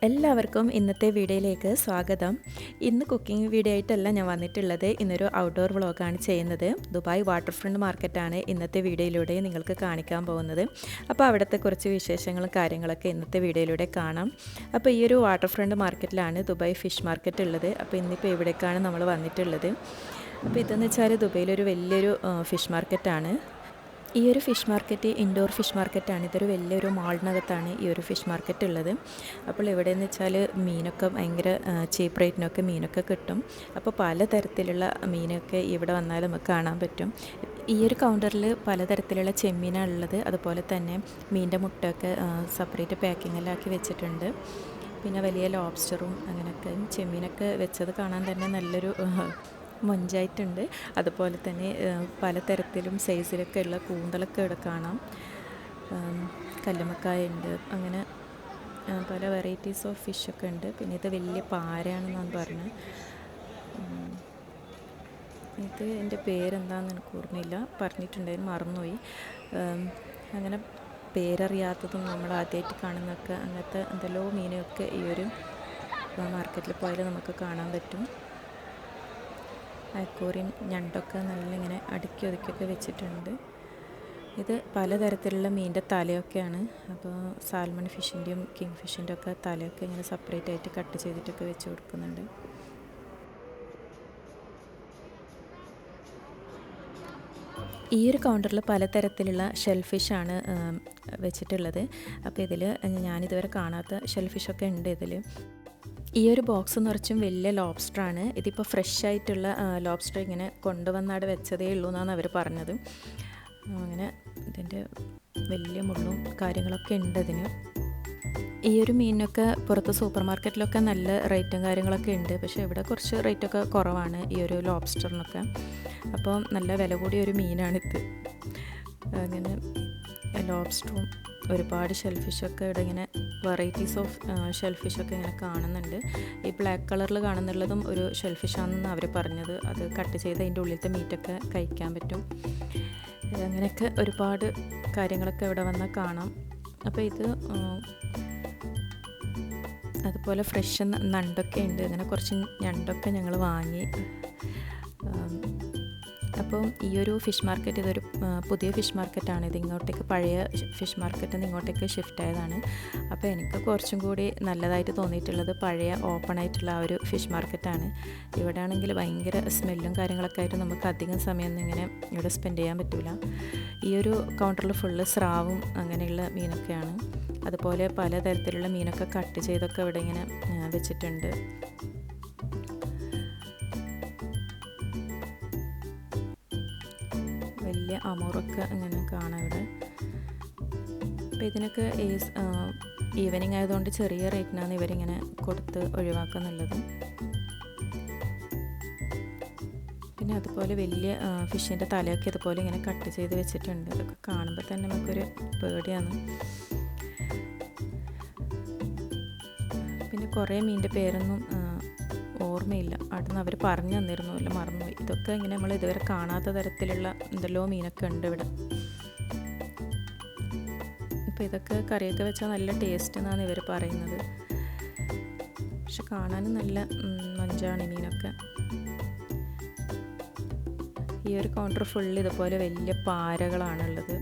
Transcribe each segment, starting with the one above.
എല്ലാവർക്കും ഇന്നത്തെ വീഡിയോയിലേക്ക് സ്വാഗതം. ഇന്ന് കുക്കിംഗ് വീഡിയോ ആയിട്ടല്ല ഞാൻ വന്നിട്ടുള്ളത്. ഇന്നൊരു ഔട്ട്ഡോർ വ്ളോഗാണ് ചെയ്യുന്നത്. ദുബായ് വാട്ടർ ഫ്രണ്ട് മാർക്കറ്റാണ് ഇന്നത്തെ വീഡിയോയിലൂടെ നിങ്ങൾക്ക് കാണിക്കാൻ പോകുന്നത്. അപ്പോൾ അവിടുത്തെ കുറച്ച് വിശേഷങ്ങളും കാര്യങ്ങളൊക്കെ ഇന്നത്തെ വീഡിയോയിലൂടെ കാണാം. അപ്പോൾ ഈ ഒരു വാട്ടർ ഫ്രണ്ട് മാർക്കറ്റിലാണ് ദുബായ് ഫിഷ് മാർക്കറ്റ് ഉള്ളത്. അപ്പോൾ ഇന്നിപ്പോൾ ഇവിടേക്കാണ് നമ്മൾ വന്നിട്ടുള്ളത്. അപ്പോൾ ഇതെന്ന് വെച്ചാൽ ദുബായിലൊരു വലിയൊരു ഫിഷ് മാർക്കറ്റാണ്. ഈ ഒരു ഫിഷ് മാർക്കറ്റ് ഇൻഡോർ ഫിഷ് മാർക്കറ്റാണ്. ഇതൊരു വലിയൊരു മാളിനകത്താണ് ഈ ഒരു ഫിഷ് മാർക്കറ്റ് ഉള്ളത്. അപ്പോൾ ഇവിടെയെന്ന് വെച്ചാൽ മീനൊക്കെ ഭയങ്കര ചീപ്പ് റേറ്റിനൊക്കെ മീനൊക്കെ കിട്ടും. അപ്പോൾ പലതരത്തിലുള്ള മീനൊക്കെ ഇവിടെ വന്നാൽ നമുക്ക് കാണാൻ പറ്റും. ഈ ഒരു കൗണ്ടറിൽ പലതരത്തിലുള്ള ചെമ്മീനാണ് ഉള്ളത്. അതുപോലെ തന്നെ മീനിൻ്റെ മുട്ടയൊക്കെ സെപ്പറേറ്റ് പാക്കിങ്ങിലാക്കി വെച്ചിട്ടുണ്ട്. പിന്നെ വലിയ ലോബ്സ്റ്ററും അങ്ങനെയൊക്കെ ചെമ്മീനൊക്കെ വെച്ചത് കാണാൻ തന്നെ നല്ലൊരു മൊഞ്ചായിട്ടുണ്ട്. അതുപോലെ തന്നെ പലതരത്തിലും സൈസിലൊക്കെ ഉള്ള കൂന്തലൊക്കെ ഇവിടെ കാണാം. കല്ലുമ്മക്കായ ഉണ്ട്. അങ്ങനെ പല വെറൈറ്റീസ് ഓഫ് ഫിഷൊക്കെ ഉണ്ട്. പിന്നെ ഇത് വലിയ പാരയാണെന്നാണ് പറഞ്ഞത്. ഇത് എൻ്റെ പേരെന്താണെന്ന് എനിക്ക് ഓർമ്മയില്ല, പറഞ്ഞിട്ടുണ്ടായിരുന്നു, മറന്നുപോയി. അങ്ങനെ പേരറിയാത്തതും നമ്മൾ ആദ്യമായിട്ട് കാണുന്നതൊക്കെ അങ്ങനത്തെ എന്തെല്ലോ മീനൊക്കെ ഈ ഒരു മാർക്കറ്റിൽ പോയാൽ നമുക്ക് കാണാൻ പറ്റും. അക്വേറിയം ഞണ്ടൊക്കെ നല്ല ഇങ്ങനെ അടുക്കി ഒതുക്കിയൊക്കെ വെച്ചിട്ടുണ്ട്. ഇത് പലതരത്തിലുള്ള മീനിൻ്റെ തലയൊക്കെയാണ്. അപ്പോൾ സാൽമൺ ഫിഷിൻ്റെയും കിങ് ഫിഷിൻ്റെ ഒക്കെ തലയൊക്കെ ഇങ്ങനെ സെപ്പറേറ്റ് ആയിട്ട് കട്ട് ചെയ്തിട്ടൊക്കെ വെച്ച് കൊടുക്കുന്നുണ്ട്. ഈ ഒരു കൗണ്ടറിൽ പലതരത്തിലുള്ള ഷെൽ ഫിഷാണ് വെച്ചിട്ടുള്ളത്. അപ്പോൾ ഇതിൽ ഞാനിതുവരെ കാണാത്ത ഷെൽ ഫിഷൊക്കെ ഉണ്ട് ഇതിൽ. ഈ ഒരു ബോക്സ് നിറച്ചും വലിയ ലോബ്സ്റ്ററാണ്. ഇതിപ്പോൾ ഫ്രഷ് ആയിട്ടുള്ള ലോബ്സ്റ്റർ ഇങ്ങനെ കൊണ്ടുവന്നാട് വെച്ചതേ ഉള്ളൂ എന്നാണ് അവർ പറഞ്ഞത്. അങ്ങനെ ഇതിൻ്റെ വലിയ മുള്ളും കാര്യങ്ങളൊക്കെ ഉണ്ട് ഇതിന്. ഈ ഒരു മീനിനൊക്കെ പുറത്ത് സൂപ്പർ മാർക്കറ്റിലൊക്കെ നല്ല റേറ്റും കാര്യങ്ങളൊക്കെ ഉണ്ട്. പക്ഷേ ഇവിടെ കുറച്ച് റേറ്റൊക്കെ കുറവാണ് ഈ ഒരു ലോബ്സ്റ്ററിനൊക്കെ. അപ്പോൾ നല്ല വില കൂടിയ ഒരു മീനാണിത്. അങ്ങനെ ലോബ്സ്റ്ററും ഒരുപാട് ഷെൽഫിഷൊക്കെ ഇവിടെ ഇങ്ങനെ വെറൈറ്റീസ് ഓഫ് ഷെൽഫിഷൊക്കെ ഇങ്ങനെ കാണുന്നുണ്ട്. ഈ ബ്ലാക്ക് കളറിൽ കാണുന്നുള്ളതും ഒരു ഷെൽഫിഷാണെന്ന് അവർ പറഞ്ഞത്. അത് കട്ട് ചെയ്ത് അതിൻ്റെ ഉള്ളിലത്തെ മീറ്റൊക്കെ കഴിക്കാൻ പറ്റും. അങ്ങനെയൊക്കെ ഒരുപാട് കാര്യങ്ങളൊക്കെ ഇവിടെ വന്നാൽ കാണാം. അപ്പോൾ ഇത് അതുപോലെ ഫ്രഷ് ഞണ്ടൊക്കെ ഉണ്ട്. അങ്ങനെ കുറച്ച് ഞണ്ടൊക്കെ ഞങ്ങൾ വാങ്ങി. അപ്പം ഈ ഒരു ഫിഷ് മാർക്കറ്റ് ഇതൊരു പുതിയ ഫിഷ് മാർക്കറ്റാണ്. ഇത് ഇങ്ങോട്ടേക്ക് പഴയ ഫിഷ് മാർക്കറ്റിൽ നിന്ന് ഇങ്ങോട്ടേക്ക് ഷിഫ്റ്റ് ആയതാണ്. അപ്പോൾ എനിക്ക് കുറച്ചും കൂടി നല്ലതായിട്ട് തോന്നിയിട്ടുള്ളത് പഴയ ഓപ്പൺ ആയിട്ടുള്ള ആ ഒരു ഫിഷ് മാർക്കറ്റാണ്. ഇവിടെ ആണെങ്കിൽ ഭയങ്കര സ്മെല്ലും കാര്യങ്ങളൊക്കെ ആയിട്ട് നമുക്ക് അധികം സമയമൊന്നും ഇങ്ങനെ ഇവിടെ സ്പെൻഡ് ചെയ്യാൻ പറ്റില്ല. ഈ ഒരു കൗണ്ടറിൽ ഫുള്ള് സ്രാവും അങ്ങനെയുള്ള മീനൊക്കെയാണ്. അതുപോലെ പലതരത്തിലുള്ള മീനൊക്കെ കട്ട് ചെയ്തൊക്കെ ഇവിടെ ഇങ്ങനെ വെച്ചിട്ടുണ്ട്. വലിയ അമോറൊക്കെ ഇങ്ങനെ കാണാം ഇവിടെ. അപ്പോൾ ഇതിനൊക്കെ ഈവനിങ് ആയതുകൊണ്ട് ചെറിയ റേറ്റിനാണ് ഇവരിങ്ങനെ കൊടുത്ത് ഒഴിവാക്കുന്നുള്ളത്. പിന്നെ അതുപോലെ വലിയ ഫിഷിൻ്റെ തലയൊക്കെ ഇതുപോലെ ഇങ്ങനെ കട്ട് ചെയ്ത് വെച്ചിട്ടുണ്ട്. അതൊക്കെ കാണുമ്പോൾ തന്നെ നമുക്കൊരു പേടിയാണ്. പിന്നെ കുറേ മീനിൻ്റെ പേരൊന്നും ഓർമ്മയില്ല. അവിടുന്ന് അവർ പറഞ്ഞു തന്നിരുന്നു, അല്ല മറന്നുപോയി. ഇതൊക്കെ ഇങ്ങനെ നമ്മൾ ഇതുവരെ കാണാത്ത തരത്തിലുള്ള എന്തെല്ലോ മീനൊക്കെ ഉണ്ട് ഇവിടെ. ഇപ്പോൾ ഇതൊക്കെ കറിയൊക്കെ വെച്ചാൽ നല്ല ടേസ്റ്റ് എന്നാണ് ഇവർ പറയുന്നത്. പക്ഷെ കാണാനും നല്ല മഞ്ചാണ് മീനൊക്കെ. ഈ ഒരു കൗണ്ടർ ഫുള്ള് ഇതുപോലെ വലിയ പാരകളാണുള്ളത്.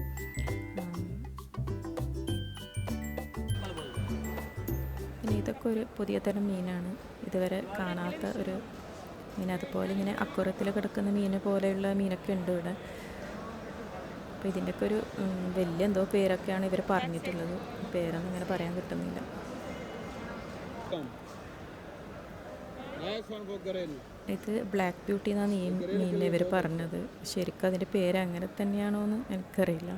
പിന്നെ ഇതൊക്കെ ഒരു പുതിയ തരം മീനാണ്, ഇതുവരെ കാണാത്ത ഒരു മീൻ. അതുപോലെ ഇങ്ങനെ അക്വറത്തിൽ കിടക്കുന്ന മീൻ പോലെയുള്ള മീനൊക്കെ ഉണ്ട് ഇവിടെ. അപ്പോൾ ഇതിൻ്റെയൊക്കെ ഒരു വലിയ എന്തോ പേരൊക്കെയാണ് ഇവർ പറഞ്ഞിട്ടുള്ളത്. പേരൊന്നും ഇങ്ങനെ പറയാൻ കിട്ടുന്നില്ല. ഇത് ബ്ലാക്ക് ബ്യൂട്ടി എന്നാണ് ഈ മീനിനെ ഇവർ പറഞ്ഞത്. ശരിക്കും അതിൻ്റെ പേര് അങ്ങനെ തന്നെയാണോ എന്ന് എനിക്കറിയില്ല.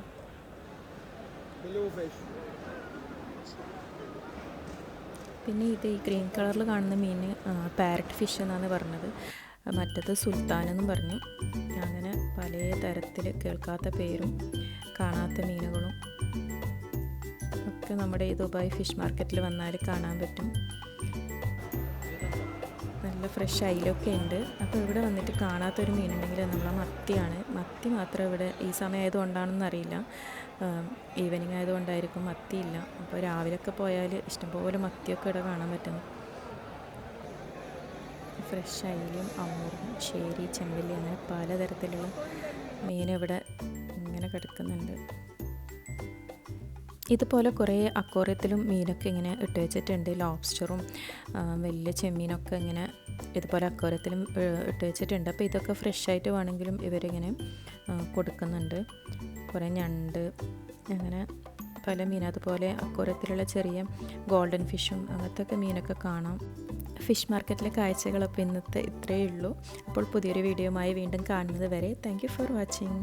പിന്നെ ഇത് ഈ ഗ്രീൻ കളറിൽ കാണുന്ന മീൻ പാരറ്റ് ഫിഷ് എന്നാണ് പറഞ്ഞത്. മറ്റത് സുൽത്താൻ എന്നും പറഞ്ഞു. അങ്ങനെ പല തരത്തിൽ കേൾക്കാത്ത പേരും കാണാത്ത മീനുകളും ഒക്കെ നമ്മുടെ ഈ ദുബായ് ഫിഷ് മാർക്കറ്റിൽ വന്നാൽ കാണാൻ പറ്റും. നല്ല ഫ്രഷ് അയിലൊക്കെ ഉണ്ട്. അപ്പോൾ ഇവിടെ വന്നിട്ട് കാണാത്തൊരു മീനുണ്ടെങ്കിൽ നമ്മളെ മത്തിയാണ്. മത്തി മാത്രം ഇവിടെ ഈ സമയം ആയതുകൊണ്ടാണെന്ന് അറിയില്ല ഈവനിങ് ആയതുകൊണ്ടായിരിക്കും മത്തിയില്ല. അപ്പോൾ രാവിലെയൊക്കെ പോയാൽ ഇഷ്ടംപോലെ മത്തിയൊക്കെ ഇവിടെ കാണാൻ പറ്റുന്നു. ഫ്രഷ് അയിലും അമൂറും ശേരി ചെമ്പല്ലി അങ്ങനെ പലതരത്തിലുള്ള മീൻ ഇവിടെ ഇങ്ങനെ കിടക്കുന്നുണ്ട്. ഇതുപോലെ കുറേ അക്വേറിയത്തിലും മീനൊക്കെ ഇങ്ങനെ ഇട്ട് വെച്ചിട്ടുണ്ട്. ലോബ്സ്റ്ററും വലിയ ചെമ്മീനൊക്കെ ഇങ്ങനെ ഇതുപോലെ അക്വേറിയത്തിലും ഇട്ട് വെച്ചിട്ടുണ്ട്. അപ്പോൾ ഇതൊക്കെ ഫ്രഷ് ആയിട്ട് വേണമെങ്കിലും ഇവരിങ്ങനെ കൊടുക്കുന്നുണ്ട്. കുറേ ഞണ്ട് അങ്ങനെ പല മീൻ, അതുപോലെ അക്വേറിയത്തിലുള്ള ചെറിയ ഗോൾഡൻ ഫിഷും അങ്ങനത്തെ ഒക്കെ മീനൊക്കെ കാണാം. ഫിഷ് മാർക്കറ്റിലെ കാഴ്ചകളപ്പോൾ ഇന്നത്തെ ഇത്രയേ ഉള്ളൂ. അപ്പോൾ പുതിയൊരു വീഡിയോയുമായി വീണ്ടും കാണുന്നത് വരെ താങ്ക് യു ഫോർ വാച്ചിങ്.